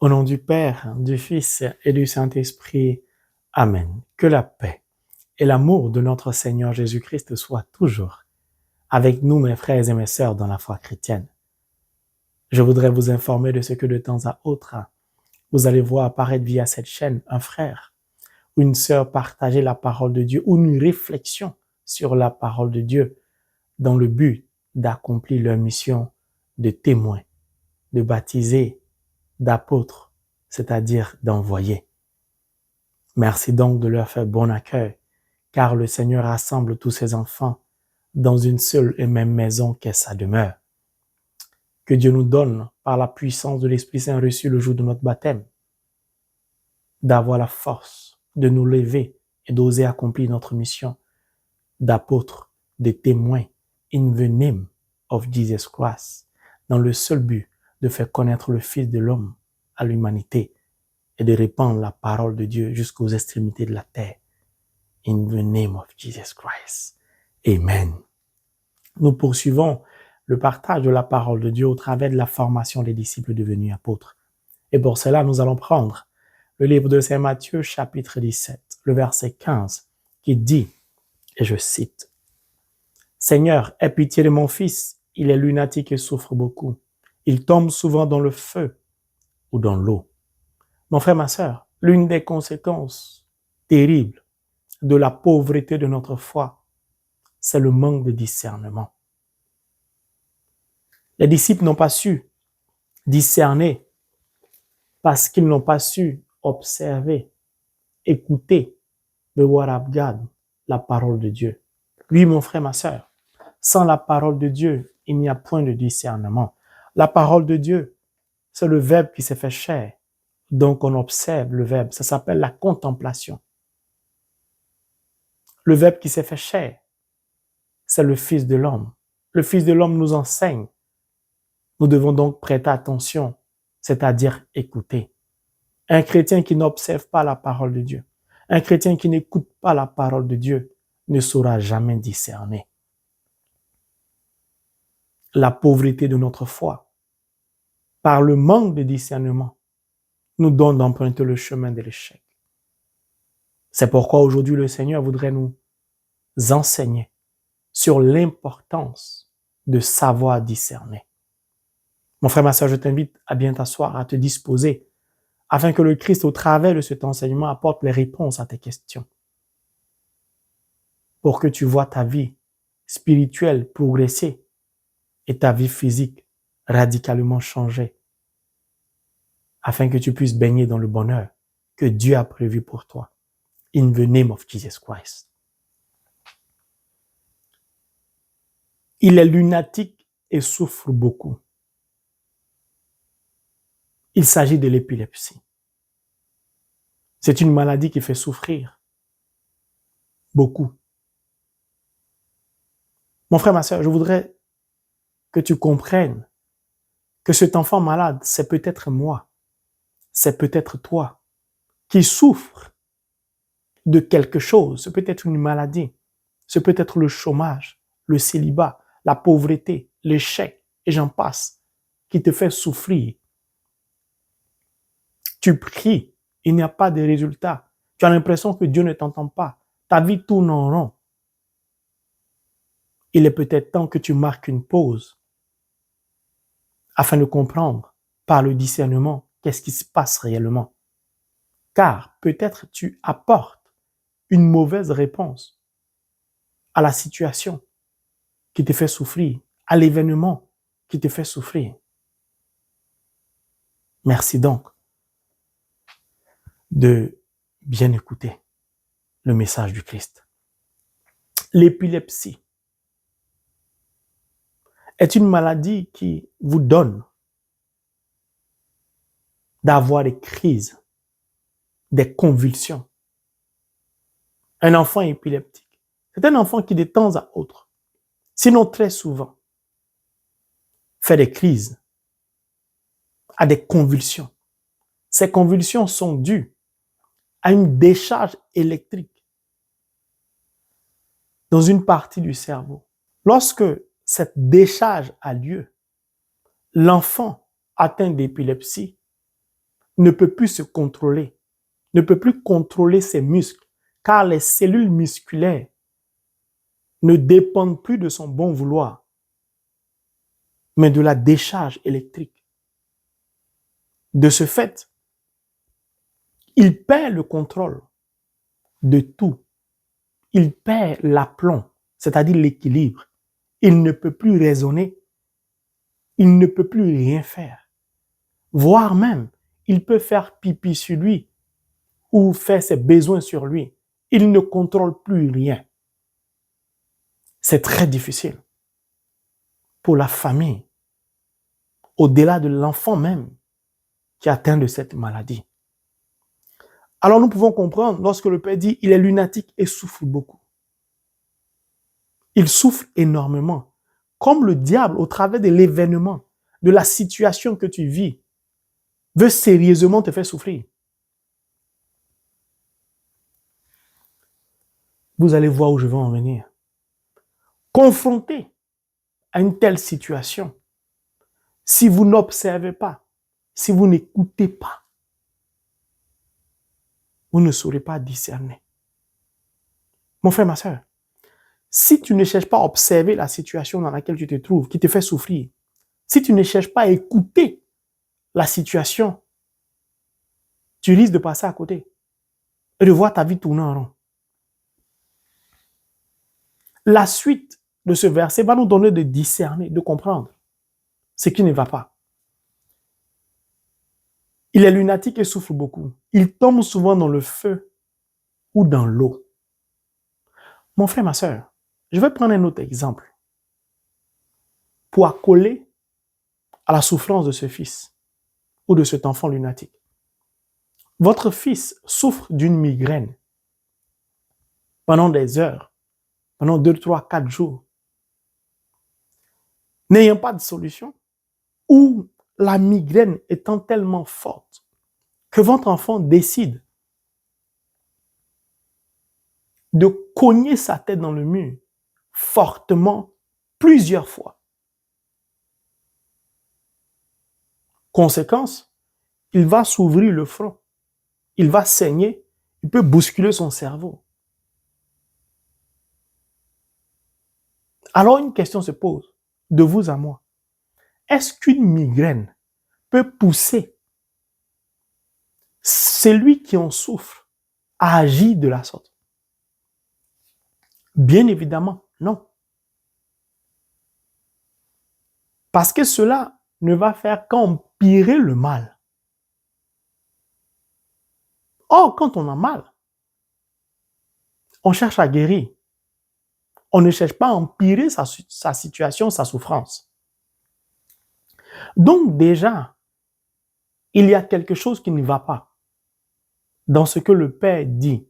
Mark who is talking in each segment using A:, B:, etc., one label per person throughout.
A: Au nom du Père, du Fils et du Saint-Esprit. Amen. Que la paix et l'amour de notre Seigneur Jésus-Christ soient toujours avec nous, mes frères et mes sœurs, dans la foi chrétienne. Je voudrais vous informer de ce que de temps à autre, vous allez voir apparaître via cette chaîne un frère ou une sœur partager la parole de Dieu ou une réflexion sur la parole de Dieu dans le but d'accomplir leur mission de témoin, de baptiser, d'apôtre, c'est-à-dire d'envoyer. Merci donc de leur faire bon accueil, car le Seigneur rassemble tous ses enfants dans une seule et même maison qu'est sa demeure. Que Dieu nous donne, par la puissance de l'Esprit Saint reçu le jour de notre baptême, d'avoir la force de nous lever et d'oser accomplir notre mission d'apôtre, de témoin, in the name of Jesus Christ, dans le seul but de faire connaître le Fils de l'homme à l'humanité et de répandre la parole de Dieu jusqu'aux extrémités de la terre. In the name of Jesus Christ. Amen. Nous poursuivons le partage de la parole de Dieu au travers de la formation des disciples devenus apôtres. Et pour cela, nous allons prendre le livre de Saint Matthieu, chapitre 17, le verset 15, qui dit, et je cite, « Seigneur, aie pitié de mon fils, il est lunatique et souffre beaucoup. Il tombe souvent dans le feu ou dans l'eau. » Mon frère, ma sœur, l'une des conséquences terribles de la pauvreté de notre foi, c'est le manque de discernement. Les disciples n'ont pas su discerner parce qu'ils n'ont pas su observer, écouter, the word of God, la parole de Dieu. Oui, mon frère, ma sœur, sans la parole de Dieu, il n'y a point de discernement. La parole de Dieu, c'est le Verbe qui s'est fait chair. Donc, on observe le Verbe. Ça s'appelle la contemplation. Le Verbe qui s'est fait chair, c'est le Fils de l'homme. Le Fils de l'homme nous enseigne. Nous devons donc prêter attention, c'est-à-dire écouter. Un chrétien qui n'observe pas la parole de Dieu, un chrétien qui n'écoute pas la parole de Dieu, ne saura jamais discerner. La pauvreté de notre foi, par le manque de discernement, nous donne d'emprunter le chemin de l'échec. C'est pourquoi aujourd'hui le Seigneur voudrait nous enseigner sur l'importance de savoir discerner. Mon frère, ma sœur, je t'invite à bien t'asseoir, à te disposer, afin que le Christ, au travers de cet enseignement, apporte les réponses à tes questions. Pour que tu vois ta vie spirituelle progresser et ta vie physique radicalement changer, afin que tu puisses baigner dans le bonheur que Dieu a prévu pour toi. In the name of Jesus Christ. Il est lunatique et souffre beaucoup. Il s'agit de l'épilepsie. C'est une maladie qui fait souffrir beaucoup. Mon frère, ma sœur, je voudrais que tu comprennes que cet enfant malade, c'est peut-être moi, c'est peut-être toi, qui souffre de quelque chose. C'est peut-être une maladie, c'est peut-être le chômage, le célibat, la pauvreté, l'échec, et j'en passe, qui te fait souffrir. Tu pries, il n'y a pas de résultat. Tu as l'impression que Dieu ne t'entend pas. Ta vie tourne en rond. Il est peut-être temps que tu marques une pause afin de comprendre par le discernement qu'est-ce qui se passe réellement. Car peut-être tu apportes une mauvaise réponse à la situation qui te fait souffrir, à l'événement qui te fait souffrir. Merci donc de bien écouter le message du Christ. L'épilepsie est une maladie qui vous donne d'avoir des crises, des convulsions. Un enfant épileptique, c'est un enfant qui de temps à autre, sinon très souvent, fait des crises, a des convulsions. Ces convulsions sont dues à une décharge électrique dans une partie du cerveau. Lorsque cette décharge a lieu, l'enfant atteint d'épilepsie ne peut plus se contrôler, ne peut plus contrôler ses muscles, car les cellules musculaires ne dépendent plus de son bon vouloir, mais de la décharge électrique. De ce fait, il perd le contrôle de tout. Il perd l'aplomb, c'est-à-dire l'équilibre. Il ne peut plus raisonner. Il ne peut plus rien faire. Voire même, il peut faire pipi sur lui ou faire ses besoins sur lui. Il ne contrôle plus rien. C'est très difficile pour la famille, au-delà de l'enfant même qui est atteint de cette maladie. Alors nous pouvons comprendre lorsque le père dit il est lunatique et souffre beaucoup. Il souffre énormément. Comme le diable, au travers de l'événement, de la situation que tu vis, veut sérieusement te faire souffrir. Vous allez voir où je veux en venir. Confronté à une telle situation, si vous n'observez pas, si vous n'écoutez pas, vous ne saurez pas discerner. Mon frère, ma soeur, si tu ne cherches pas à observer la situation dans laquelle tu te trouves, qui te fait souffrir, si tu ne cherches pas à écouter la situation, tu risques de passer à côté et de voir ta vie tourner en rond. La suite de ce verset va nous donner de discerner, de comprendre ce qui ne va pas. Il est lunatique et souffre beaucoup. Il tombe souvent dans le feu ou dans l'eau. Mon frère, ma soeur, je vais prendre un autre exemple pour accoler à la souffrance de ce fils ou de cet enfant lunatique. Votre fils souffre d'une migraine pendant des heures, pendant 2, 3, 4 jours. N'ayant pas de solution, ou la migraine étant tellement forte que votre enfant décide de cogner sa tête dans le mur fortement plusieurs fois. Conséquence, il va s'ouvrir le front, il va saigner, il peut bousculer son cerveau. Alors une question se pose, de vous à moi. Est-ce qu'une migraine peut pousser celui qui en souffre à agir de la sorte? Bien évidemment, non. Parce que cela ne va faire qu'empirer le mal. Or, quand on a mal, on cherche à guérir. On ne cherche pas à empirer sa situation, sa souffrance. Donc déjà, il y a quelque chose qui ne va pas dans ce que le père dit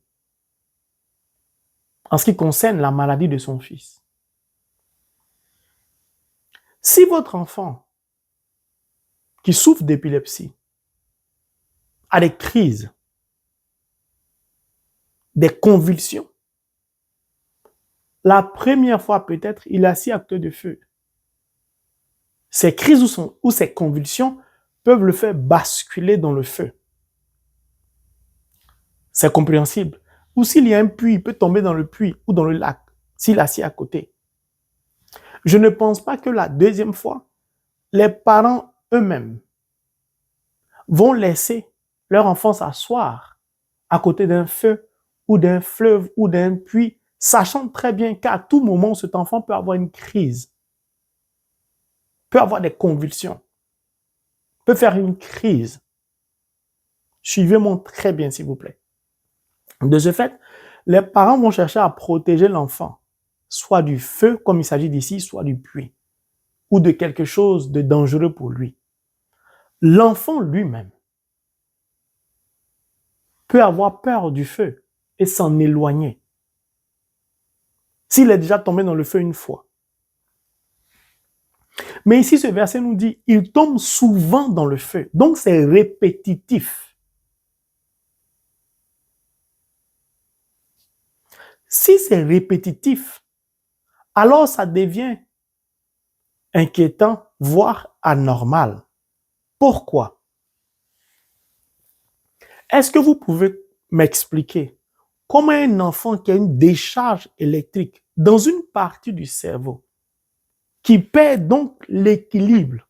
A: en ce qui concerne la maladie de son fils. Si votre enfant qui souffre d'épilepsie a des crises, des convulsions, la première fois peut-être, il a assis à côté de feu. Ces crises ou ces convulsions peuvent le faire basculer dans le feu. C'est compréhensible. Ou s'il y a un puits, il peut tomber dans le puits ou dans le lac, s'il est assis à côté. Je ne pense pas que la deuxième fois, les parents eux-mêmes vont laisser leur enfant s'asseoir à côté d'un feu ou d'un fleuve ou d'un puits, sachant très bien qu'à tout moment, cet enfant peut avoir une crise, peut avoir des convulsions, peut faire une crise. Suivez-moi très bien, s'il vous plaît. De ce fait, les parents vont chercher à protéger l'enfant, soit du feu, comme il s'agit d'ici, soit du puits, ou de quelque chose de dangereux pour lui. L'enfant lui-même peut avoir peur du feu et s'en éloigner. S'il est déjà tombé dans le feu une fois. Mais ici, ce verset nous dit, il tombe souvent dans le feu. Donc, c'est répétitif. Si c'est répétitif, alors ça devient inquiétant, voire anormal. Pourquoi? Est-ce que vous pouvez m'expliquer comment un enfant qui a une décharge électrique dans une partie du cerveau, qui perd donc l'équilibre,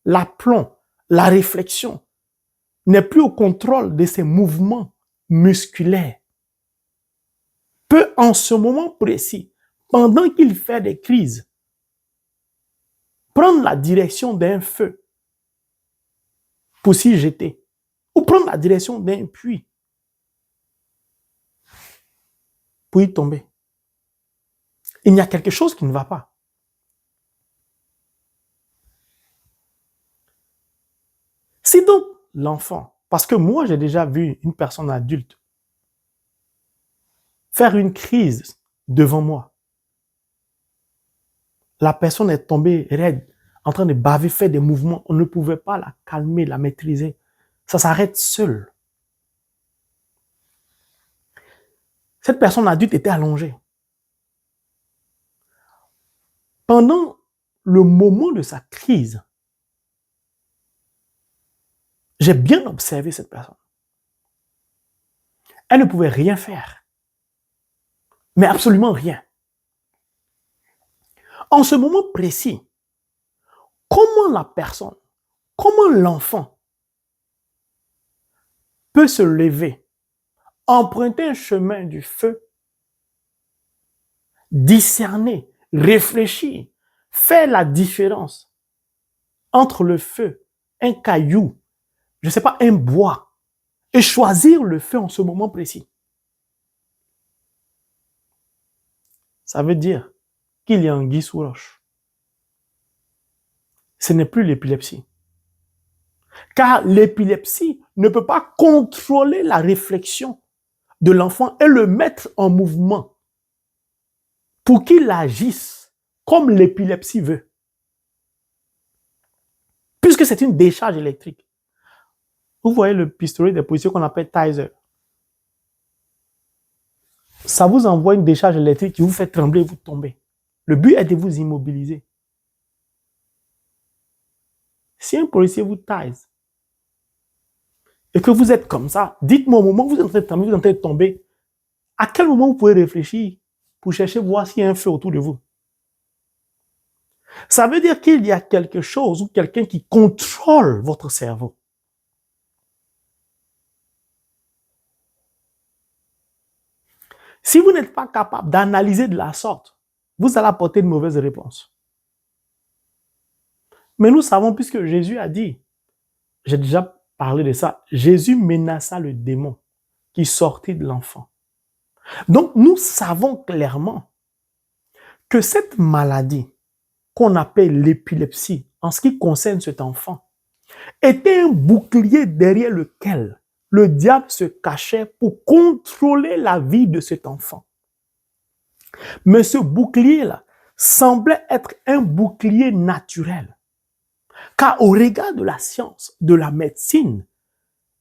A: l'aplomb, la réflexion, n'est plus au contrôle de ses mouvements musculaires, peut en ce moment précis, pendant qu'il fait des crises, prendre la direction d'un feu pour s'y jeter, ou prendre la direction d'un puits pour y tomber. Il y a quelque chose qui ne va pas. Si donc l'enfant, parce que moi j'ai déjà vu une personne adulte faire une crise devant moi, la personne est tombée raide, en train de baver, faire des mouvements, on ne pouvait pas la calmer, la maîtriser. Ça s'arrête seul. Cette personne adulte était allongée. Pendant le moment de sa crise, j'ai bien observé cette personne. Elle ne pouvait rien faire. Mais absolument rien. En ce moment précis, comment la personne, comment l'enfant peut se lever, emprunter un chemin du feu, discerner, réfléchir, faire la différence entre le feu, un caillou, je ne sais pas, un bois, et choisir le feu en ce moment précis. Ça veut dire qu'il y a anguille sous roche. Ce n'est plus l'épilepsie. Car l'épilepsie ne peut pas contrôler la réflexion de l'enfant et le mettre en mouvement pour qu'il agisse comme l'épilepsie veut. Puisque c'est une décharge électrique. Vous voyez le pistolet de policiers qu'on appelle taser. Ça vous envoie une décharge électrique qui vous fait trembler et vous tomber. Le but est de vous immobiliser. Si un policier vous taise et que vous êtes comme ça, dites-moi au moment où vous êtes en train de trembler, vous êtes en train de tomber, à quel moment vous pouvez réfléchir pour chercher voir s'il y a un feu autour de vous? Ça veut dire qu'il y a quelque chose ou quelqu'un qui contrôle votre cerveau. Si vous n'êtes pas capable d'analyser de la sorte, vous allez apporter de mauvaises réponses. Mais nous savons, puisque Jésus a dit, j'ai déjà parlé de ça, Jésus menaça le démon qui sortit de l'enfant. Donc nous savons clairement que cette maladie qu'on appelle l'épilepsie, en ce qui concerne cet enfant, était un bouclier derrière lequel le diable se cachait pour contrôler la vie de cet enfant. Mais ce bouclier-là semblait être un bouclier naturel. Car au regard de la science, de la médecine,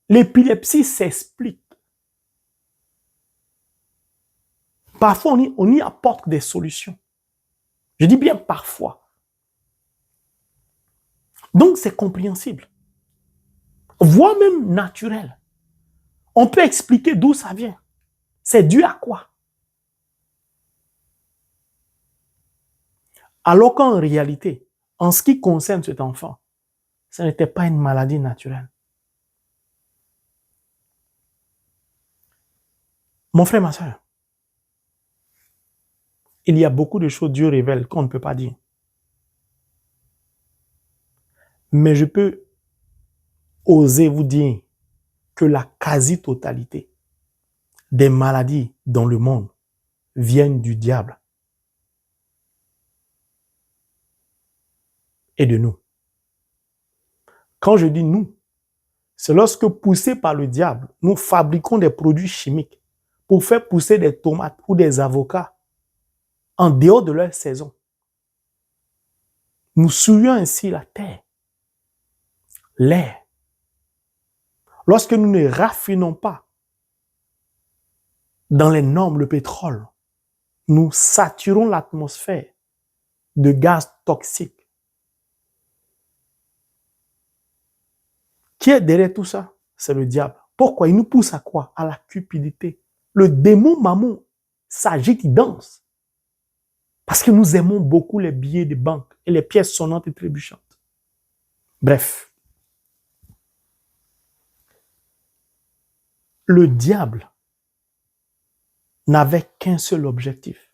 A: l'épilepsie s'explique. Parfois, on y apporte des solutions. Je dis bien parfois. Donc, c'est compréhensible. Voire même naturel. On peut expliquer d'où ça vient. C'est dû à quoi? Alors qu'en réalité, en ce qui concerne cet enfant, ce n'était pas une maladie naturelle. Mon frère, ma soeur, il y a beaucoup de choses que Dieu révèle qu'on ne peut pas dire. Mais je peux oser vous dire que la quasi-totalité des maladies dans le monde viennent du diable et de nous. Quand je dis nous, c'est lorsque poussés par le diable, nous fabriquons des produits chimiques pour faire pousser des tomates ou des avocats en dehors de leur saison. Nous souillons ainsi la terre, l'air. Lorsque nous ne raffinons pas dans les normes le pétrole, nous saturons l'atmosphère de gaz toxiques. Qui est derrière tout ça? C'est le diable. Pourquoi? Il nous pousse à quoi? À la cupidité. Le démon mammon s'agite, il danse. Parce que nous aimons beaucoup les billets de banque et les pièces sonnantes et trébuchantes. Bref. Le diable n'avait qu'un seul objectif.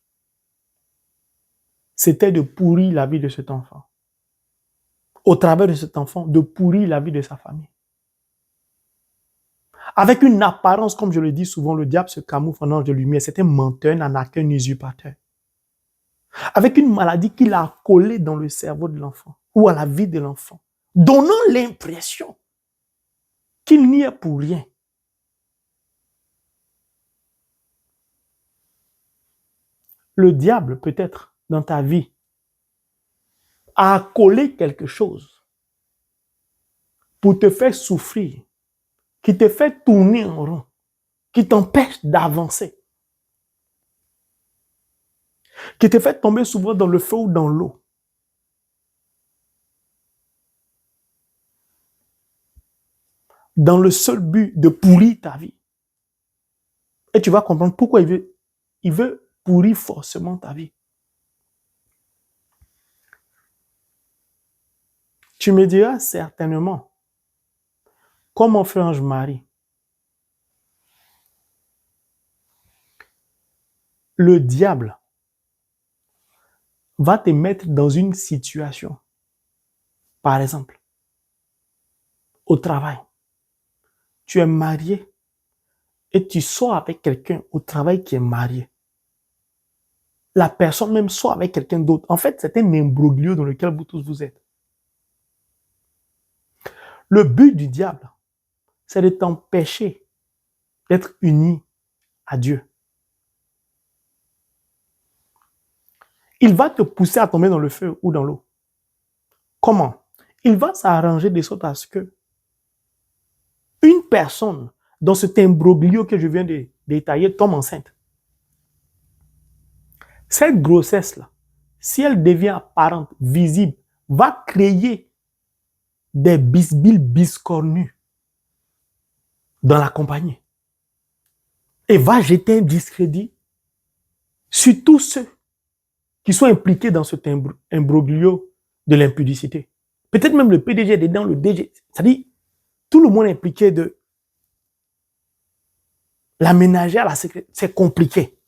A: C'était de pourrir la vie de cet enfant. Au travers de cet enfant, de pourrir la vie de sa famille. Avec une apparence, comme je le dis souvent, le diable se camoufle en ange de lumière. C'est un menteur, un arnaqueur, un usurpateur. Avec une maladie qu'il a collée dans le cerveau de l'enfant ou à la vie de l'enfant, donnant l'impression qu'il n'y est pour rien. Le diable, peut-être, dans ta vie, a collé quelque chose pour te faire souffrir, qui te fait tourner en rond, qui t'empêche d'avancer, qui te fait tomber souvent dans le feu ou dans l'eau. Dans le seul but de pourrir ta vie. Et tu vas comprendre pourquoi il veut pourrir forcément ta vie. Tu me diras certainement, comment fait Ange-Marie? Le diable va te mettre dans une situation. Par exemple, au travail, tu es marié et tu sors avec quelqu'un au travail qui est marié. La personne même sort avec quelqu'un d'autre. En fait, c'est un imbroglio dans lequel vous tous vous êtes. Le but du diable, c'est de t'empêcher d'être uni à Dieu. Il va te pousser à tomber dans le feu ou dans l'eau. Comment? Il va s'arranger de sorte à ce que une personne dans cet imbroglio que je viens de détailler tombe enceinte. Cette grossesse-là, si elle devient apparente, visible, va créer des bisbilles biscornus dans la compagnie et va jeter un discrédit sur tous ceux qui sont impliqués dans cet imbroglio de l'impudicité. Peut-être même le PDG est dedans, le DG. C'est-à-dire, tout le monde est impliqué de la ménagère, la secrétaire. C'est compliqué.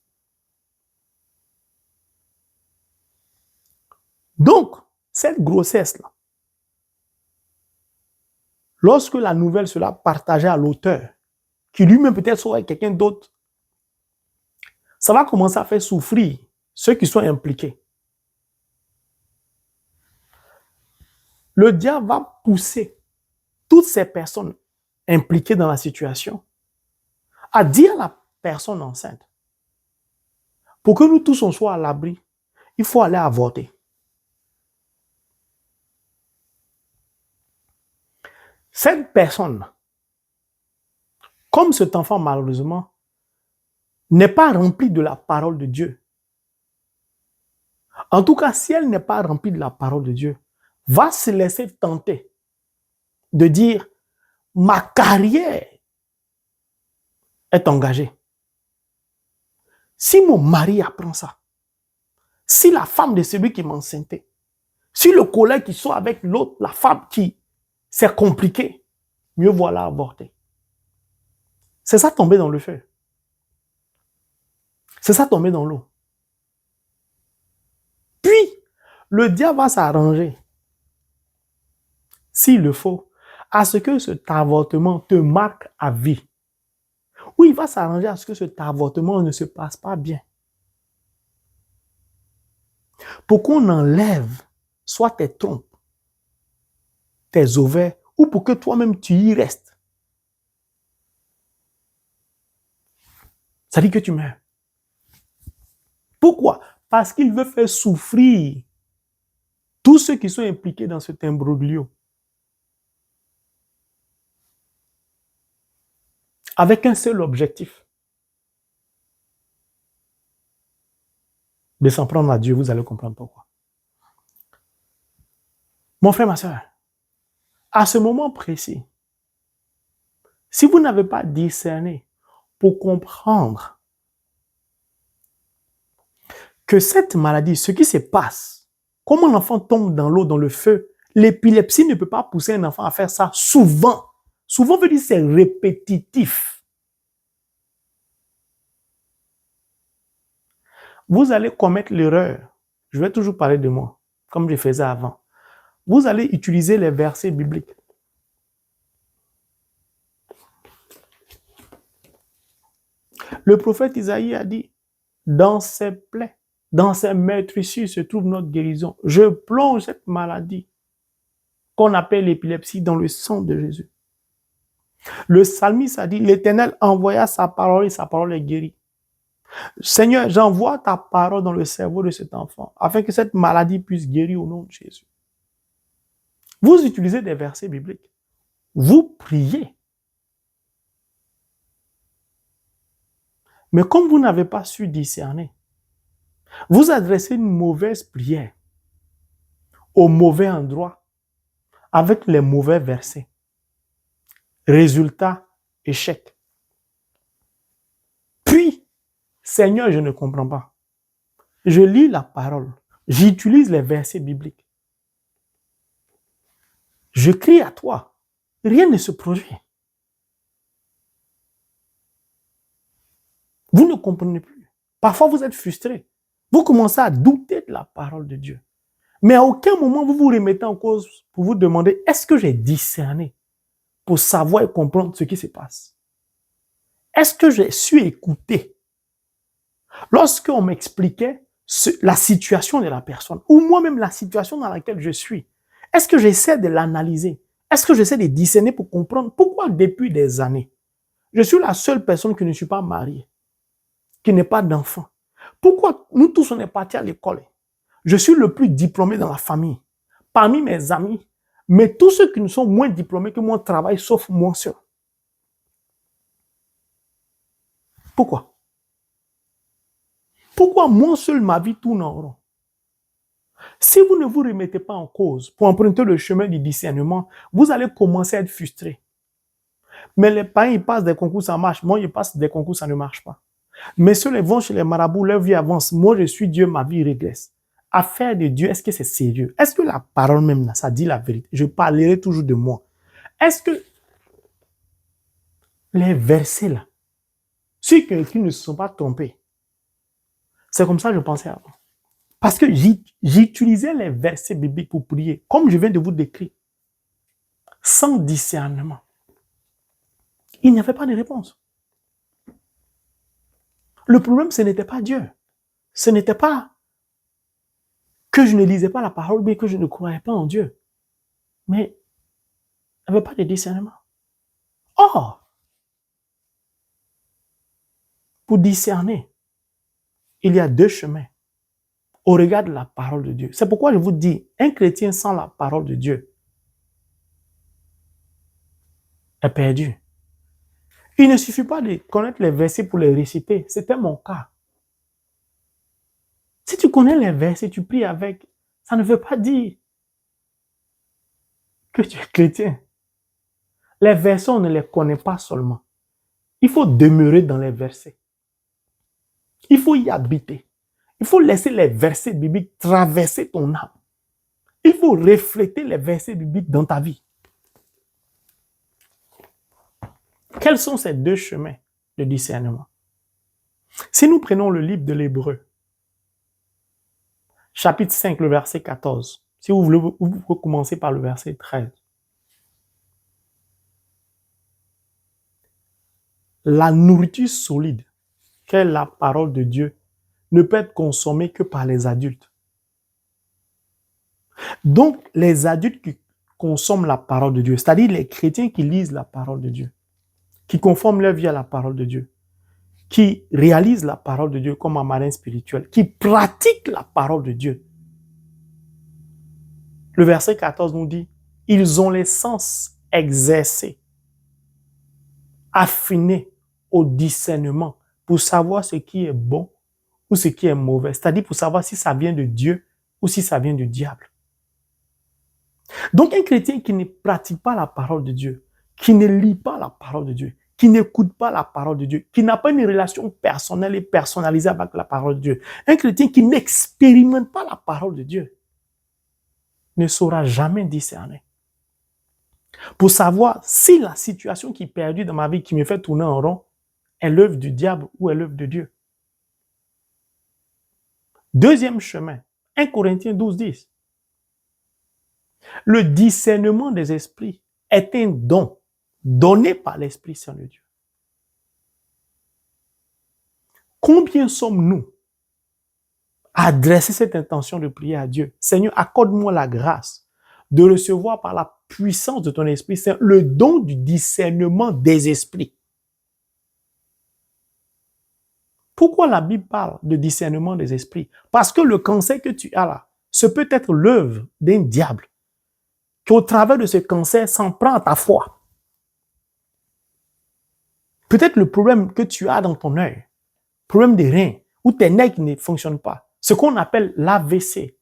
A: Donc, cette grossesse-là, lorsque la nouvelle sera partagée à l'auteur, qui lui-même peut-être soit avec quelqu'un d'autre, ça va commencer à faire souffrir ceux qui sont impliqués. Le diable va pousser toutes ces personnes impliquées dans la situation à dire à la personne enceinte, pour que nous tous on soit à l'abri, il faut aller avorter. Cette personne, comme cet enfant malheureusement, n'est pas remplie de la parole de Dieu. En tout cas, si elle n'est pas remplie de la parole de Dieu, va se laisser tenter de dire, ma carrière est engagée. Si mon mari apprend ça, si la femme de celui qui m'enceintait, si le collègue qui soit avec l'autre, la femme qui, c'est compliqué, mieux voilà avorter. C'est ça tomber dans le feu. C'est ça tomber dans l'eau. Puis, le diable va s'arranger, s'il le faut, à ce que cet avortement te marque à vie. Ou il va s'arranger à ce que cet avortement ne se passe pas bien. Pour qu'on enlève soit tes trompes, tes ovaires, ou pour que toi-même tu y restes. Ça dit que tu meurs. Pourquoi? Parce qu'il veut faire souffrir tous ceux qui sont impliqués dans cet imbroglio. Avec un seul objectif. De s'en prendre à Dieu, vous allez comprendre pourquoi. Mon frère, ma soeur, à ce moment précis, Si vous n'avez pas discerné pour comprendre que cette maladie, ce qui se passe, comment l'enfant tombe dans l'eau, dans le feu, l'épilepsie ne peut pas pousser un enfant à faire ça souvent. Souvent veut dire c'est répétitif. Vous allez commettre l'erreur. Je vais toujours parler de moi, comme je faisais avant. Vous allez utiliser les versets bibliques. Le prophète Isaïe a dit, dans ses plaies, dans ses meurtrissures se trouve notre guérison. Je plonge cette maladie qu'on appelle l'épilepsie dans le sang de Jésus. Le psalmiste a dit, l'Éternel envoya sa parole et sa parole est guérie. Seigneur, j'envoie ta parole dans le cerveau de cet enfant afin que cette maladie puisse guérir au nom de Jésus. Vous utilisez des versets bibliques. Vous priez. Mais comme vous n'avez pas su discerner, vous adressez une mauvaise prière au mauvais endroit avec les mauvais versets. Résultat, échec. Puis, Seigneur, je ne comprends pas. Je lis la parole. J'utilise les versets bibliques. Je crie à toi. Rien ne se produit. Vous ne comprenez plus. Parfois, vous êtes frustré. Vous commencez à douter de la parole de Dieu. Mais à aucun moment, vous vous remettez en cause pour vous demander, est-ce que j'ai discerné pour savoir et comprendre ce qui se passe? Est-ce que j'ai su écouter? Lorsqu'on m'expliquait la situation de la personne, ou moi-même la situation dans laquelle je suis, est-ce que j'essaie de l'analyser? Est-ce que j'essaie de discerner pour comprendre pourquoi depuis des années, je suis la seule personne qui ne suis pas mariée, qui n'est pas d'enfant? Pourquoi nous tous on est partis à l'école? Je suis le plus diplômé dans la famille, parmi mes amis, mais tous ceux qui ne sont moins diplômés que moi travaillent sauf moi seul. Pourquoi? Pourquoi moi seul ma vie tourne en rond? Si vous ne vous remettez pas en cause pour emprunter le chemin du discernement, vous allez commencer à être frustré. Mais les parents, ils passent des concours, ça marche. Moi, ils passent des concours, ça ne marche pas. Mais ceux qui vont chez les marabouts, leur vie avance. Moi, je suis Dieu, ma vie régresse. Affaire de Dieu, est-ce que c'est sérieux? Est-ce que la parole même, là, ça dit la vérité? Je parlerai toujours de moi. Est-ce que les versets, là, ceux qui ne se sont pas trompés, c'est comme ça que je pensais avant. Parce que j'utilisais les versets bibliques pour prier, comme je viens de vous décrire, sans discernement. Il n'y avait pas de réponse. Le problème, ce n'était pas Dieu. Ce n'était pas que je ne lisais pas la parole, mais que je ne croyais pas en Dieu. Mais il n'y avait pas de discernement. Or, pour discerner, il y a deux chemins au regard de la parole de Dieu. C'est pourquoi je vous dis, un chrétien sans la parole de Dieu est perdu. Il ne suffit pas de connaître les versets pour les réciter. C'était mon cas. Si tu connais les versets, tu pries avec, ça ne veut pas dire que tu es chrétien. Les versets, on ne les connaît pas seulement. Il faut demeurer dans les versets. Il faut y habiter. Il faut laisser les versets bibliques traverser ton âme. Il faut refléter les versets bibliques dans ta vie. Quels sont ces deux chemins de discernement? Si nous prenons le livre de l'Hébreu, chapitre 5, le verset 14, si vous voulez, vous pouvez commencer par le verset 13. La nourriture solide, qu'est la parole de Dieu, ne peut être consommée que par les adultes. Donc, les adultes qui consomment la parole de Dieu, c'est-à-dire les chrétiens qui lisent la parole de Dieu, qui conforment leur vie à la parole de Dieu, qui réalisent la parole de Dieu comme un marin spirituel, qui pratiquent la parole de Dieu. Le verset 14 nous dit, ils ont les sens exercés, affinés au discernement pour savoir ce qui est bon ou ce qui est mauvais, c'est-à-dire pour savoir si ça vient de Dieu ou si ça vient du diable. Donc un chrétien qui ne pratique pas la parole de Dieu, qui ne lit pas la parole de Dieu, qui n'écoute pas la parole de Dieu, qui n'a pas une relation personnelle et personnalisée avec la parole de Dieu, un chrétien qui n'expérimente pas la parole de Dieu, ne saura jamais discerner. Pour savoir si la situation qui est perdue dans ma vie, qui me fait tourner en rond, est l'œuvre du diable ou est l'œuvre de Dieu. Deuxième chemin, 1 Corinthiens 12, 10. Le discernement des esprits est un don donné par l'Esprit Saint de Dieu. Combien sommes-nous à adresser cette intention de prier à Dieu? Seigneur, accorde-moi la grâce de recevoir par la puissance de ton Esprit Saint le don du discernement des esprits. Pourquoi la Bible parle de discernement des esprits? Parce que le cancer que tu as là, ce peut être l'œuvre d'un diable qui, au travers de ce cancer, s'en prend à ta foi. Peut-être le problème que tu as dans ton œil, problème des reins, ou tes nerfs qui ne fonctionnent pas, ce qu'on appelle l'AVC.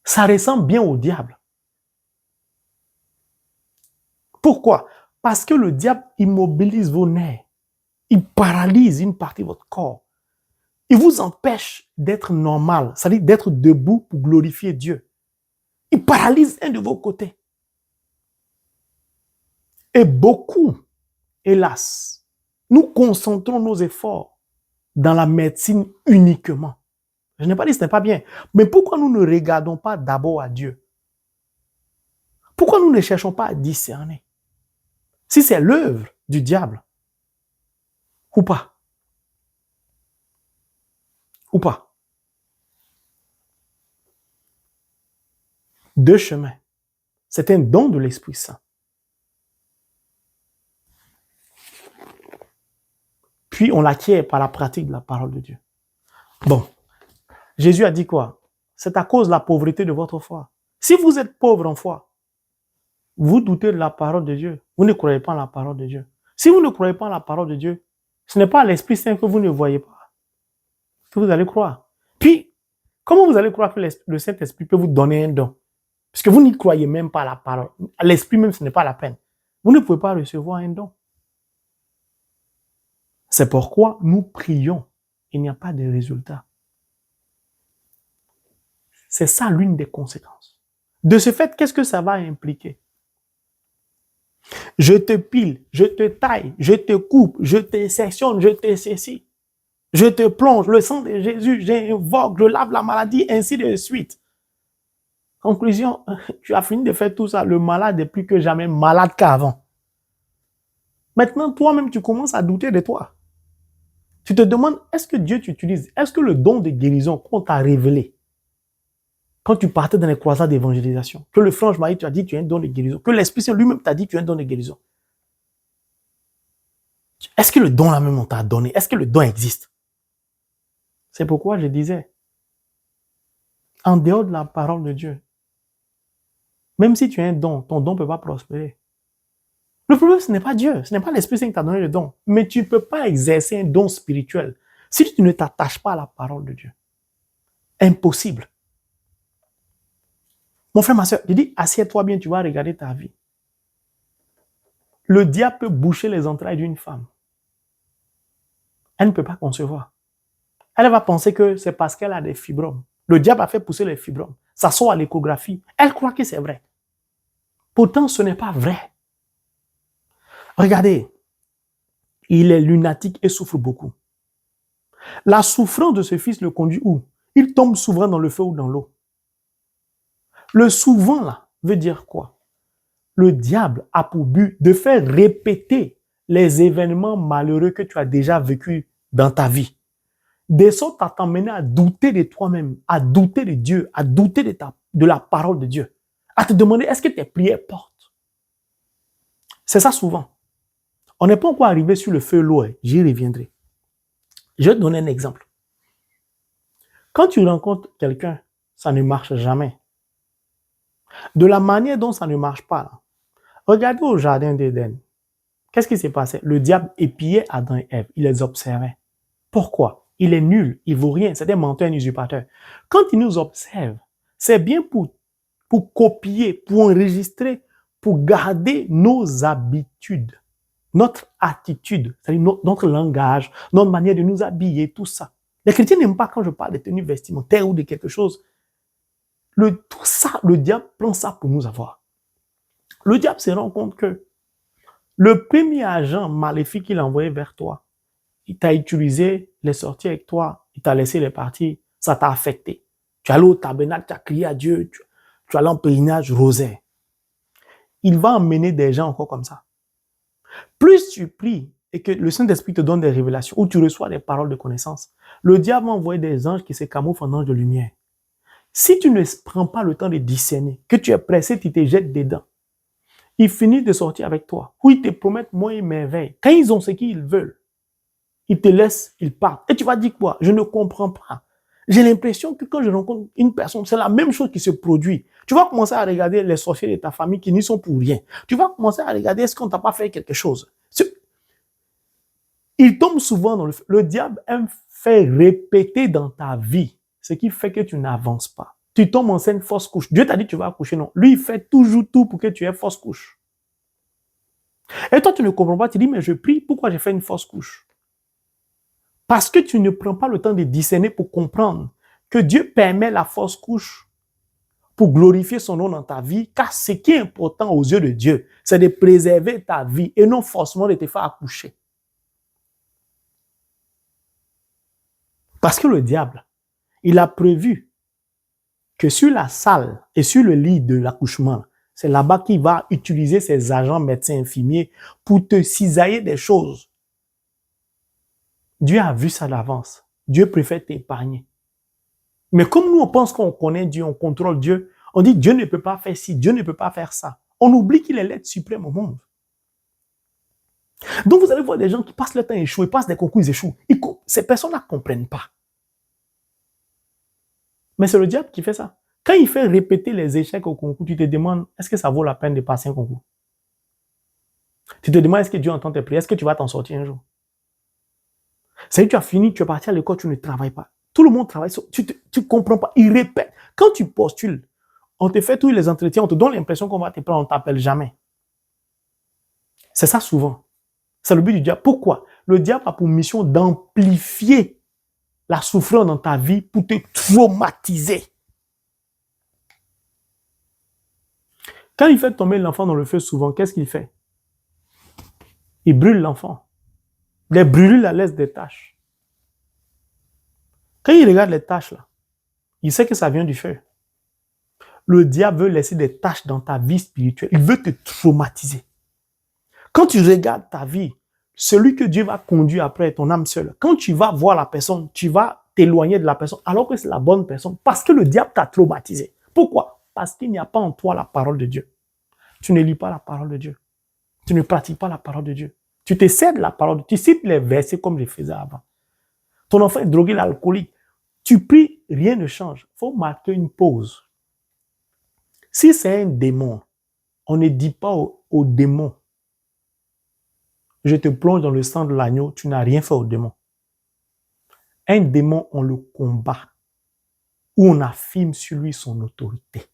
A: Ça ressemble bien au diable. Pourquoi? Parce que le diable immobilise vos nerfs. Il paralyse une partie de votre corps. Il vous empêche d'être normal, c'est-à-dire d'être debout pour glorifier Dieu. Il paralyse un de vos côtés. Et beaucoup, hélas, nous concentrons nos efforts dans la médecine uniquement. Je n'ai pas dit que ce n'est pas bien. Mais pourquoi nous ne regardons pas d'abord à Dieu? Pourquoi nous ne cherchons pas à discerner? Si c'est l'œuvre du diable, ou pas? Ou pas? Deux chemins. C'est un don de l'Esprit Saint. Puis on l'acquiert par la pratique de la parole de Dieu. Bon, Jésus a dit quoi? C'est à cause de la pauvreté de votre foi. Si vous êtes pauvre en foi, vous doutez de la parole de Dieu. Vous ne croyez pas en la parole de Dieu. Si vous ne croyez pas en la parole de Dieu, ce n'est pas l'Esprit Saint que vous ne voyez pas, que vous allez croire. Puis, comment vous allez croire que le Saint-Esprit peut vous donner un don? Parce que vous n'y croyez même pas à la parole. L'Esprit même, ce n'est pas la peine. Vous ne pouvez pas recevoir un don. C'est pourquoi nous prions. Il n'y a pas de résultat. C'est ça l'une des conséquences. De ce fait, qu'est-ce que ça va impliquer? Je te pile, je te taille, je te coupe, je te sectionne, je te saisis. Je te plonge, le sang de Jésus, j'invoque, je lave la maladie, ainsi de suite. Conclusion, tu as fini de faire tout ça, le malade est plus que jamais malade qu'avant. Maintenant, toi-même, tu commences à douter de toi. Tu te demandes, est-ce que Dieu t'utilise? Est-ce que le don de guérison qu'on t'a révélé, quand tu partais dans les croisades d'évangélisation, que le franc Marie, tu as dit que tu as un don de guérison, que l'Esprit Saint lui-même t'a dit que tu as un don de guérison. Est-ce que le don là-même on t'a donné? Est-ce que le don existe? C'est pourquoi je disais, en dehors de la parole de Dieu, même si tu as un don, ton don ne peut pas prospérer. Le problème, ce n'est pas Dieu, ce n'est pas l'Esprit Saint qui t'a donné le don, mais tu ne peux pas exercer un don spirituel si tu ne t'attaches pas à la parole de Dieu. Impossible. Mon frère, ma soeur, je dis, assieds-toi bien, tu vas regarder ta vie. Le diable peut boucher les entrailles d'une femme. Elle ne peut pas concevoir. Elle va penser que c'est parce qu'elle a des fibromes. Le diable a fait pousser les fibromes. Ça sort à l'échographie. Elle croit que c'est vrai. Pourtant, ce n'est pas vrai. Regardez, il est lunatique et souffre beaucoup. La souffrance de ce fils le conduit où? Il tombe souvent dans le feu ou dans l'eau. Le souvent là veut dire quoi? Le diable a pour but de faire répéter les événements malheureux que tu as déjà vécus dans ta vie. De sorte à t'emmener à douter de toi-même, à douter de Dieu, à douter de la parole de Dieu. À te demander, est-ce que tes prières portent? C'est ça souvent. On n'est pas encore arrivé sur le feu et l'eau, j'y reviendrai. Je vais te donner un exemple. Quand tu rencontres quelqu'un, ça ne marche jamais. De la manière dont ça ne marche pas, là, regardez au jardin d'Éden. Qu'est-ce qui s'est passé? Le diable épiait Adam et Ève. Il les observait. Pourquoi? Il est nul, il vaut rien. C'est un menteur, un usurpateur. Quand il nous observe, c'est bien pour copier, pour enregistrer, pour garder nos habitudes, notre attitude, c'est-à-dire notre langage, notre manière de nous habiller, tout ça. Les chrétiens n'aiment pas quand je parle de tenue vestimentaire ou de quelque chose. Tout ça, le diable prend ça pour nous avoir. Le diable se rend compte que le premier agent maléfique qu'il a envoyé vers toi, il t'a utilisé, il est sorti avec toi, il t'a laissé les partir, ça t'a affecté. Tu es allé au tabernacle, tu as crié à Dieu, tu es allé en pèlerinage rosaire. Il va emmener des gens encore comme ça. Plus tu pries et que le Saint-Esprit te donne des révélations ou tu reçois des paroles de connaissance, le diable va envoyer des anges qui se camouflent en anges de lumière. Si tu ne prends pas le temps de discerner, que tu es pressé, tu te jettes dedans, ils finissent de sortir avec toi, ou ils te promettent moins et merveilles. Quand ils ont ce qu'ils veulent, ils te laissent, ils partent. Et tu vas dire quoi? Je ne comprends pas. J'ai l'impression que quand je rencontre une personne, c'est la même chose qui se produit. Tu vas commencer à regarder les sorciers de ta famille qui n'y sont pour rien. Tu vas commencer à regarder est-ce qu'on t'a pas fait quelque chose. Il tombe souvent dans le diable aime faire répéter dans ta vie ce qui fait que tu n'avances pas. Tu tombes enceinte fausse couche. Dieu t'a dit que tu vas accoucher, non. Lui, il fait toujours tout pour que tu aies fausse couche. Et toi, tu ne comprends pas, tu dis, mais je prie, pourquoi j'ai fait une fausse couche? Parce que tu ne prends pas le temps de discerner pour comprendre que Dieu permet la fausse couche pour glorifier son nom dans ta vie, car ce qui est important aux yeux de Dieu, c'est de préserver ta vie et non forcément de te faire accoucher. Parce que le diable, il a prévu que sur la salle et sur le lit de l'accouchement, c'est là-bas qu'il va utiliser ses agents médecins infirmiers pour te cisailler des choses. Dieu a vu ça d'avance. Dieu préfère t'épargner. Mais comme nous, on pense qu'on connaît Dieu, on contrôle Dieu, on dit Dieu ne peut pas faire ci, Dieu ne peut pas faire ça. On oublie qu'il est l'être suprême au monde. Donc vous allez voir des gens qui passent le temps à échouer, passent des concours, ils échouent. Ces personnes-là ne comprennent pas. Mais c'est le diable qui fait ça. Quand il fait répéter les échecs au concours, tu te demandes, est-ce que ça vaut la peine de passer un concours? Tu te demandes, est-ce que Dieu entend tes prières? Est-ce que tu vas t'en sortir un jour? C'est que tu as fini, tu es parti à l'école, tu ne travailles pas. Tout le monde travaille, tu ne comprends pas. Il répète. Quand tu postules, on te fait tous les entretiens, on te donne l'impression qu'on va te prendre, on ne t'appelle jamais. C'est ça souvent. C'est le but du diable. Pourquoi? Le diable a pour mission d'amplifier la souffrance dans ta vie pour te traumatiser. Quand il fait tomber l'enfant dans le feu souvent, qu'est-ce qu'il fait? Il brûle l'enfant. Les brûlures la laissent des taches. Quand il regarde les taches là, il sait que ça vient du feu. Le diable veut laisser des taches dans ta vie spirituelle. Il veut te traumatiser. Quand tu regardes ta vie, celui que Dieu va conduire après est ton âme seule. Quand tu vas voir la personne, tu vas t'éloigner de la personne alors que c'est la bonne personne parce que le diable t'a traumatisé. Pourquoi? Parce qu'il n'y a pas en toi la parole de Dieu. Tu ne lis pas la parole de Dieu. Tu ne pratiques pas la parole de Dieu. Tu te sers de la parole de Dieu. Tu cites les versets comme je faisais avant. Ton enfant est drogué, l'alcoolique. Tu pries, rien ne change. Il faut marquer une pause. Si c'est un démon, on ne dit pas au démon, je te plonge dans le sang de l'agneau, tu n'as rien fait au démon. Un démon, on le combat, ou on affirme sur lui son autorité.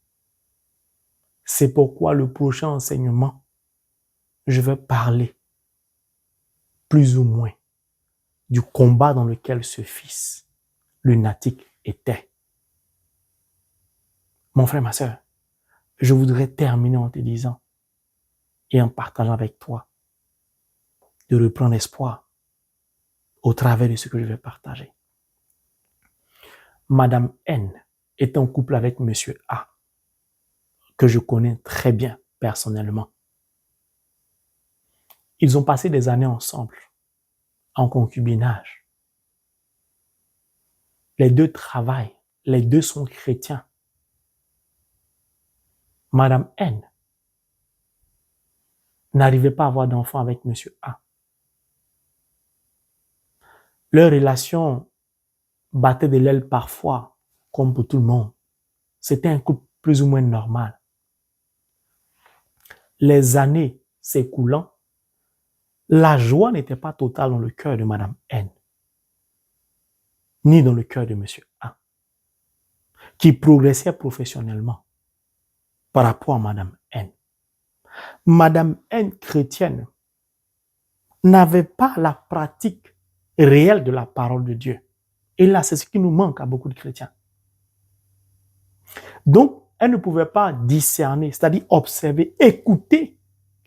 A: C'est pourquoi le prochain enseignement, je vais parler plus ou moins du combat dans lequel ce fils lunatique était. Mon frère, ma sœur, je voudrais terminer en te disant et en partageant avec toi de reprendre espoir au travers de ce que je vais partager. Madame N est en couple avec Monsieur A, que je connais très bien personnellement. Ils ont passé des années ensemble, en concubinage. Les deux travaillent, les deux sont chrétiens. Madame N n'arrivait pas à avoir d'enfant avec Monsieur A. Leur relation battait de l'aile parfois, comme pour tout le monde. C'était un couple plus ou moins normal. Les années s'écoulant, la joie n'était pas totale dans le cœur de Madame N, ni dans le cœur de Monsieur A, qui progressait professionnellement par rapport à Madame N. Madame N, chrétienne, n'avait pas la pratique réelle de la parole de Dieu. Et là, c'est ce qui nous manque à beaucoup de chrétiens. Donc, elle ne pouvait pas discerner, c'est-à-dire observer, écouter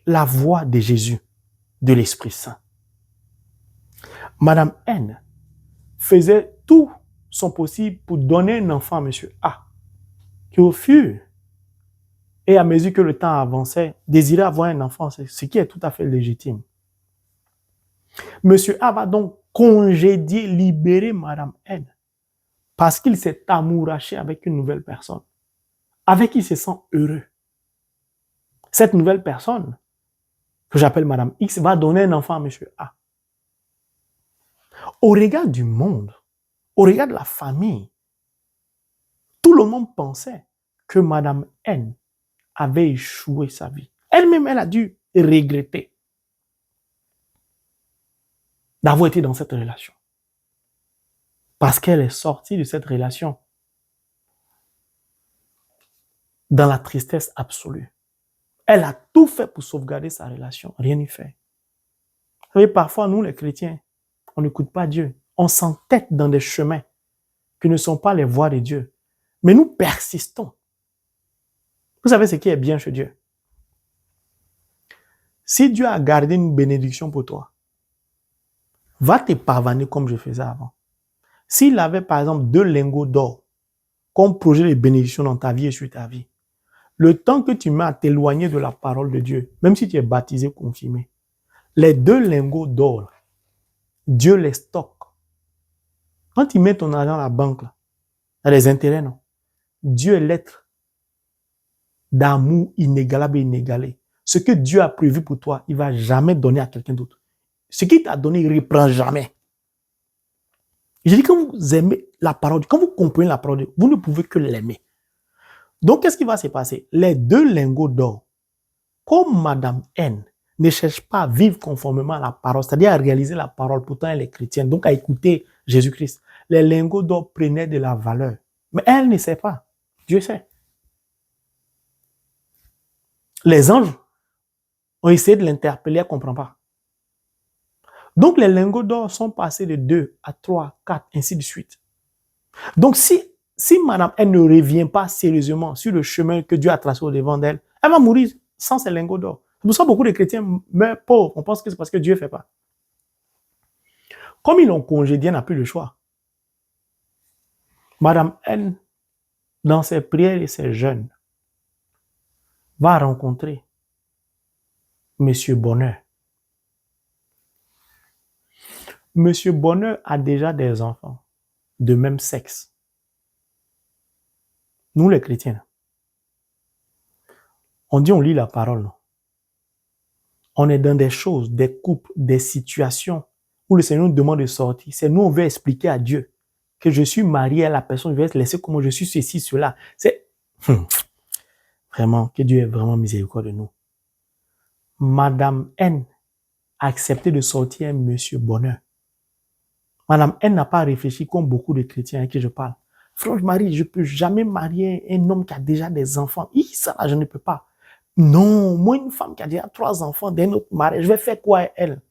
A: la voix de Jésus, de l'Esprit Saint. Madame N faisait tout son possible pour donner un enfant à Monsieur A, qui au fur et à mesure que le temps avançait, désirait avoir un enfant, ce qui est tout à fait légitime. Monsieur A va donc congédier, libérer Madame N, parce qu'il s'est amouraché avec une nouvelle personne, avec qui il se sent heureux. Cette nouvelle personne, que j'appelle Madame X, va donner un enfant à Monsieur A. Au regard du monde, au regard de la famille, tout le monde pensait que Madame N avait échoué sa vie. Elle-même, elle a dû regretter d'avoir été dans cette relation. Parce qu'elle est sortie de cette relation dans la tristesse absolue. Elle a tout fait pour sauvegarder sa relation. Rien n'y fait. Vous savez, parfois, nous, les chrétiens, on n'écoute pas Dieu. On s'entête dans des chemins qui ne sont pas les voies de Dieu. Mais nous persistons. Vous savez ce qui est bien chez Dieu? Si Dieu a gardé une bénédiction pour toi, va te pavaner comme je faisais avant. S'il avait, par exemple, 2 lingots d'or comme projet de bénédiction dans ta vie et sur ta vie, le temps que tu mets à t'éloigner de la parole de Dieu, même si tu es baptisé, confirmé, les 2 lingots d'or, Dieu les stocke. Quand tu mets ton argent à la banque, là, il y a des intérêts, non? Dieu est l'être d'amour inégalable et inégalé. Ce que Dieu a prévu pour toi, il ne va jamais donner à quelqu'un d'autre. Ce qu'il t'a donné, il ne reprend jamais. Je dis, quand vous aimez la parole, quand vous comprenez la parole, vous ne pouvez que l'aimer. Donc, qu'est-ce qui va se passer? Les 2 lingots d'or, comme Madame N ne cherche pas à vivre conformément à la parole, c'est-à-dire à réaliser la parole, pourtant elle est chrétienne, donc à écouter Jésus-Christ, les lingots d'or prenaient de la valeur. Mais elle ne sait pas. Dieu sait. Les anges ont essayé de l'interpeller, elle ne comprend pas. Donc, les lingots d'or sont passés de 2 à 3, 4, ainsi de suite. Donc, si Madame N ne revient pas sérieusement sur le chemin que Dieu a tracé au devant d'elle, elle va mourir sans ses lingots d'or. C'est pour ça que beaucoup de chrétiens meurent pauvres. On pense que c'est parce que Dieu ne fait pas. Comme ils l'ont congédié, elle n'a plus le choix. Madame N, dans ses prières et ses jeûnes, va rencontrer Monsieur Bonheur. Monsieur Bonheur a déjà des enfants de même sexe. Nous, les chrétiens, on dit on lit la parole, non? On est dans des choses, des couples, des situations où le Seigneur nous demande de sortir. C'est nous, on veut expliquer à Dieu que je suis marié à la personne, je vais te laisser comme je suis ceci, cela. C'est vraiment, que Dieu est vraiment miséricordieux de nous. Madame N a accepté de sortir un monsieur Bonheur. Madame N n'a pas réfléchi comme beaucoup de chrétiens à qui je parle. Franchement, Marie, je ne peux jamais marier un homme qui a déjà des enfants. Ça, là, je ne peux pas. Non, moi, une femme qui a déjà 3 enfants d'un autre mariage, je vais faire quoi à elle?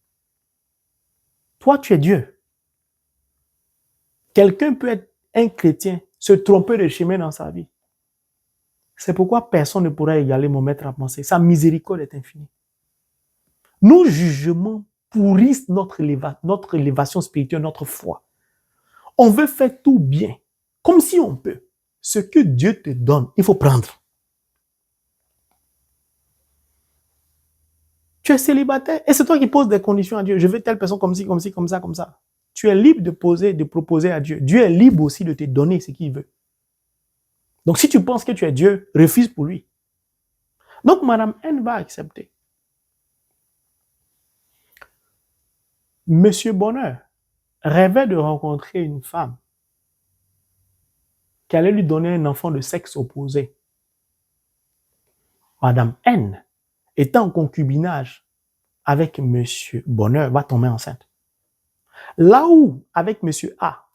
A: Toi, tu es Dieu. Quelqu'un peut être un chrétien, se tromper de chemin dans sa vie. C'est pourquoi personne ne pourra égaler mon maître à penser. Sa miséricorde est infinie. Nos jugements pourrissent notre élévation spirituelle, notre foi. On veut faire tout bien, comme si on peut. Ce que Dieu te donne, il faut prendre. Tu es célibataire et c'est toi qui poses des conditions à Dieu. Je veux telle personne comme ci, comme ci, comme ça, comme ça. Tu es libre de proposer à Dieu. Dieu est libre aussi de te donner ce qu'il veut. Donc si tu penses que tu es Dieu, refuse pour lui. Donc Madame N va accepter. Monsieur Bonheur rêvait de rencontrer une femme qui allait lui donner un enfant de sexe opposé. Madame N, étant en concubinage avec Monsieur Bonheur, va tomber enceinte. Là où, avec Monsieur A,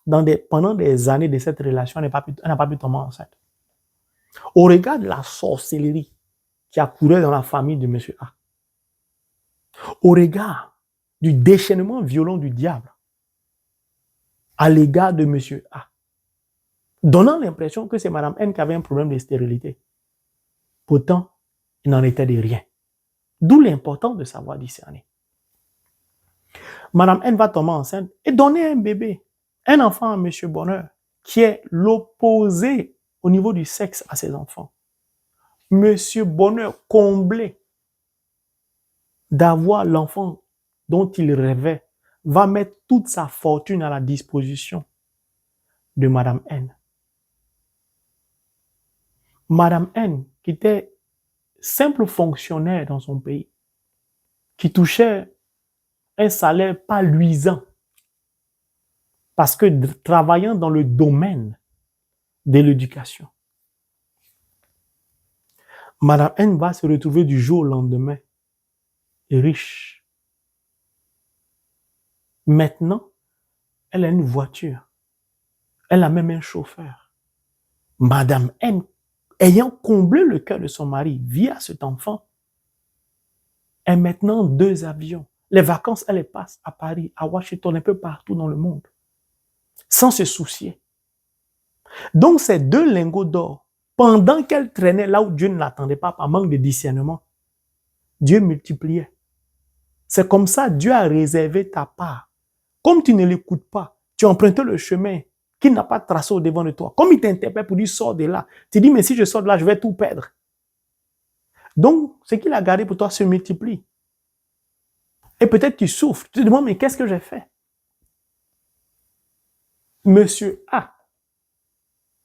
A: pendant des années de cette relation, elle n'a pas pu tomber enceinte. Au regard de la sorcellerie qui accourait dans la famille de M. A. Au regard du déchaînement violent du diable à l'égard de M. A, donnant l'impression que c'est Mme N qui avait un problème de stérilité. Pourtant, il n'en était de rien. D'où l'importance de savoir discerner. Mme N va tomber enceinte et donner un bébé, un enfant à M. Bonheur, qui est l'opposé au niveau du sexe à ses enfants. M. Bonheur, comblé d'avoir l'enfant dont il rêvait, va mettre toute sa fortune à la disposition de Mme N. Mme N, qui était simple fonctionnaire dans son pays, qui touchait un salaire pas luisant, parce que travaillant dans le domaine de l'éducation, Mme N va se retrouver du jour au lendemain riche. Maintenant, elle a une voiture. Elle a même un chauffeur. Mme N, ayant comblé le cœur de son mari via cet enfant, a maintenant 2 avions. Les vacances, elle les passe à Paris, à Washington, un peu partout dans le monde, sans se soucier. Donc, ces 2 lingots d'or, pendant qu'elle traînait là où Dieu ne l'attendait pas par manque de discernement, Dieu multipliait. C'est comme ça Dieu a réservé ta part. Comme tu ne l'écoutes pas, tu empruntes le chemin qu'il n'a pas tracé au devant de toi. Comme il t'interpelle pour dire sors de là, tu dis mais si je sors de là, je vais tout perdre. Donc, ce qu'il a gardé pour toi se multiplie. Et peut-être tu souffres. Tu te demandes mais qu'est-ce que j'ai fait? Monsieur A,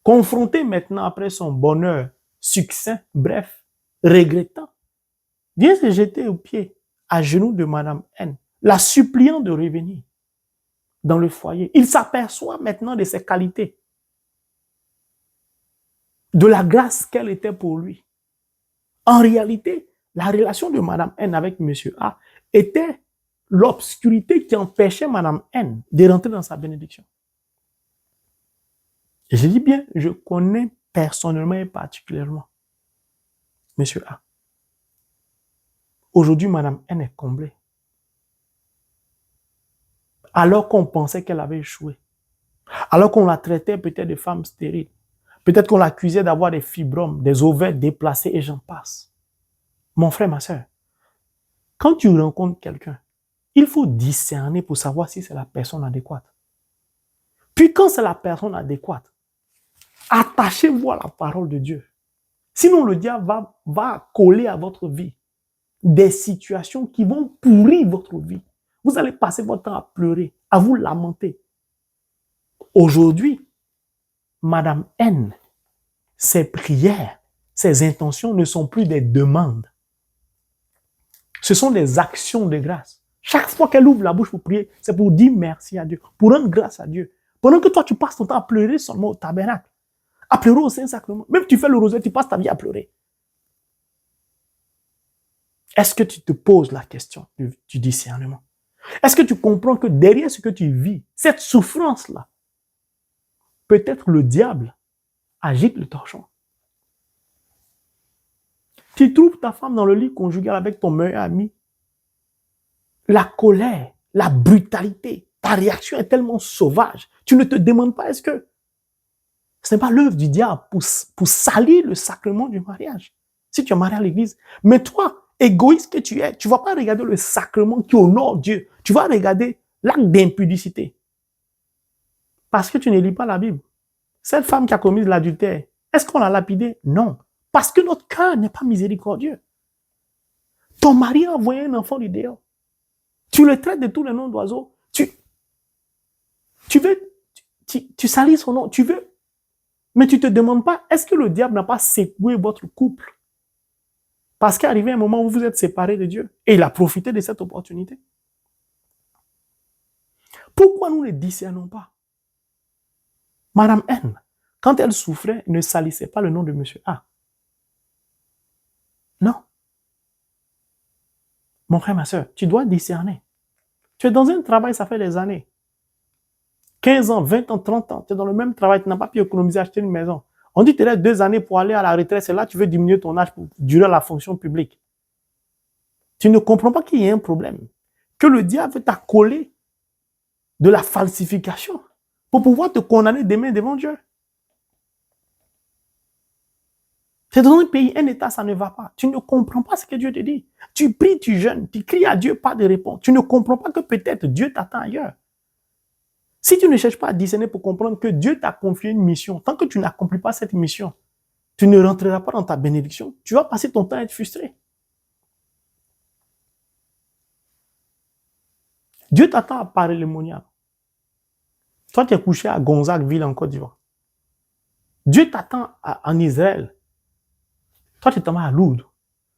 A: confronté maintenant après son bonheur, succès, bref, regrettant, vient se jeter aux pieds, à genoux de Mme N, la suppliant de revenir dans le foyer. Il s'aperçoit maintenant de ses qualités, de la grâce qu'elle était pour lui. En réalité, la relation de Mme N avec M. A était l'obscurité qui empêchait Mme N de rentrer dans sa bénédiction. Et je dis bien, je connais personnellement et particulièrement M. A. Aujourd'hui, Mme N est comblée. Alors qu'on pensait qu'elle avait échoué. Alors qu'on la traitait peut-être de femme stérile. Peut-être qu'on l'accusait d'avoir des fibromes, des ovaires déplacés et j'en passe. Mon frère, ma soeur, quand tu rencontres quelqu'un, il faut discerner pour savoir si c'est la personne adéquate. Puis quand c'est la personne adéquate, attachez-vous à la parole de Dieu. Sinon, le diable va coller à votre vie des situations qui vont pourrir votre vie. Vous allez passer votre temps à pleurer, à vous lamenter. Aujourd'hui, Mme N, ses prières, ses intentions ne sont plus des demandes. Ce sont des actions de grâce. Chaque fois qu'elle ouvre la bouche pour prier, c'est pour dire merci à Dieu, pour rendre grâce à Dieu. Pendant que toi, tu passes ton temps à pleurer seulement au tabernacle, à pleurer au Saint-Sacrement. Même tu fais le rosaire, tu passes ta vie à pleurer. Est-ce que tu te poses la question du discernement? Est-ce que tu comprends que derrière ce que tu vis, cette souffrance-là, peut-être le diable agite le torchon? Tu trouves ta femme dans le lit conjugal avec ton meilleur ami. La colère, la brutalité, ta réaction est tellement sauvage. Tu ne te demandes pas, est-ce que ce n'est pas l'œuvre du diable pour salir le sacrement du mariage? Si tu es marié à l'église. Mais toi, égoïste que tu es, tu ne vas pas regarder le sacrement qui honore Dieu. Tu vas regarder l'acte d'impudicité. Parce que tu ne lis pas la Bible. Cette femme qui a commis l'adultère, est-ce qu'on l'a lapidée? Non. Parce que notre cœur n'est pas miséricordieux. Ton mari a envoyé un enfant du dehors. Tu le traites de tous les noms d'oiseaux. Tu salis son nom. Tu veux. Mais tu ne te demandes pas, est-ce que le diable n'a pas secoué votre couple? Parce qu'arrivé un moment où vous êtes séparés de Dieu. Et il a profité de cette opportunité. Pourquoi nous ne discernons pas? Madame N, quand elle souffrait, ne salissait pas le nom de Monsieur A. Non. Mon frère, ma soeur, tu dois discerner. Tu es dans un travail, ça fait des années. 15 ans, 20 ans, 30 ans, tu es dans le même travail, tu n'as pas pu économiser, acheter une maison. On dit que tu restes 2 années pour aller à la retraite, c'est là que tu veux diminuer ton âge pour durer la fonction publique. Tu ne comprends pas qu'il y a un problème. Que le diable veut t'accoler de la falsification pour pouvoir te condamner demain devant Dieu. C'est dans un pays, un état, ça ne va pas. Tu ne comprends pas ce que Dieu te dit. Tu pries, tu jeûnes, tu cries à Dieu, pas de réponse. Tu ne comprends pas que peut-être Dieu t'attend ailleurs. Si tu ne cherches pas à discerner pour comprendre que Dieu t'a confié une mission, tant que tu n'accomplis pas cette mission, tu ne rentreras pas dans ta bénédiction. Tu vas passer ton temps à être frustré. Dieu t'attend à Paray-le-Monial. Toi, tu es couché à Gonzague-Ville en Côte d'Ivoire. Dieu t'attend en Israël. Toi, tu t'en vas à Lourdes.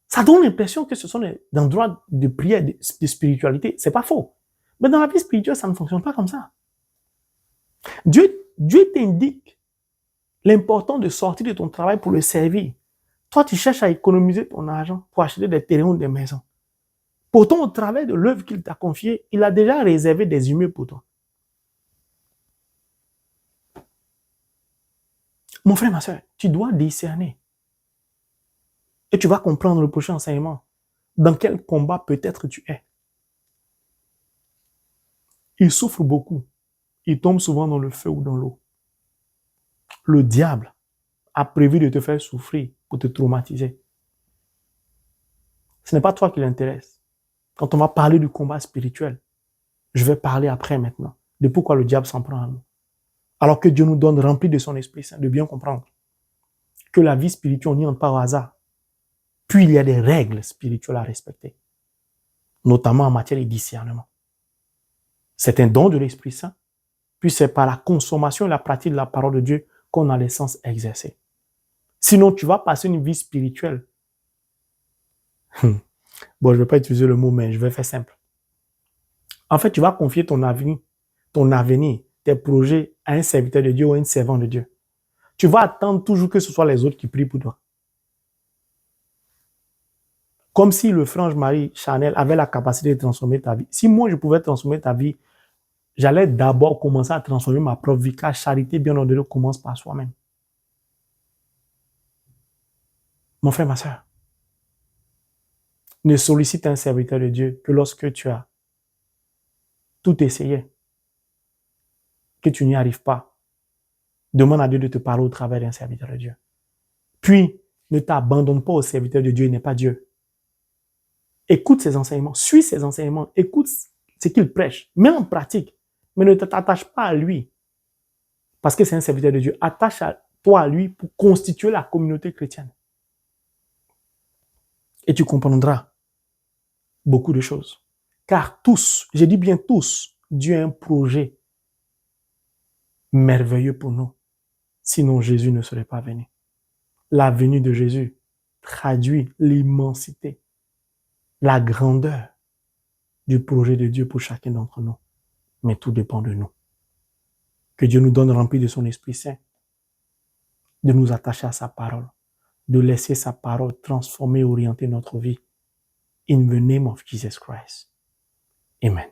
A: Ça donne l'impression que ce sont des endroits de prière, de spiritualité. C'est pas faux. Mais dans la vie spirituelle, ça ne fonctionne pas comme ça. Dieu t'indique l'importance de sortir de ton travail pour le servir. Toi, tu cherches à économiser ton argent pour acheter des terrains ou des maisons. Pourtant, au travers de l'œuvre qu'il t'a confiée, il a déjà réservé des humains pour toi. Mon frère, ma soeur, tu dois discerner. Et tu vas comprendre le prochain enseignement. Dans quel combat peut-être tu es. Il souffre beaucoup. Il tombe souvent dans le feu ou dans l'eau. Le diable a prévu de te faire souffrir pour te traumatiser. Ce n'est pas toi qui l'intéresse. Quand on va parler du combat spirituel, je vais parler après maintenant de pourquoi le diable s'en prend à nous. Alors que Dieu nous donne rempli de son Esprit Saint, de bien comprendre que la vie spirituelle, on n'y entre pas au hasard. Puis il y a des règles spirituelles à respecter, notamment en matière de discernement. C'est un don de l'Esprit Saint, puis c'est par la consommation et la pratique de la parole de Dieu qu'on a l'essence exercée. Sinon, tu vas passer une vie spirituelle. Bon, je ne vais pas utiliser le mot, mais je vais faire simple. En fait, tu vas confier ton avenir, tes projets à un serviteur de Dieu ou à une servante de Dieu. Tu vas attendre toujours que ce soit les autres qui prient pour toi. Comme si le frange Marie Chanel avait la capacité de transformer ta vie. Si moi, je pouvais transformer ta vie, j'allais d'abord commencer à transformer ma propre vie, car charité bien ordonnée commence par soi-même. Mon frère, ma soeur, ne sollicite un serviteur de Dieu que lorsque tu as tout essayé, que tu n'y arrives pas. Demande à Dieu de te parler au travers d'un serviteur de Dieu. Puis, ne t'abandonne pas au serviteur de Dieu, il n'est pas Dieu. Écoute ses enseignements, suis ses enseignements, écoute ce qu'il prêche, mets en pratique, mais ne t'attache pas à lui, parce que c'est un serviteur de Dieu. Attache-toi à lui pour constituer la communauté chrétienne. Et tu comprendras beaucoup de choses. Car tous, je dis bien tous, Dieu a un projet merveilleux pour nous. Sinon, Jésus ne serait pas venu. La venue de Jésus traduit l'immensité, la grandeur du projet de Dieu pour chacun d'entre nous. Mais tout dépend de nous. Que Dieu nous donne rempli de son Esprit Saint, de nous attacher à sa parole, de laisser sa parole transformer et orienter notre vie. In the name of Jesus Christ. Amen.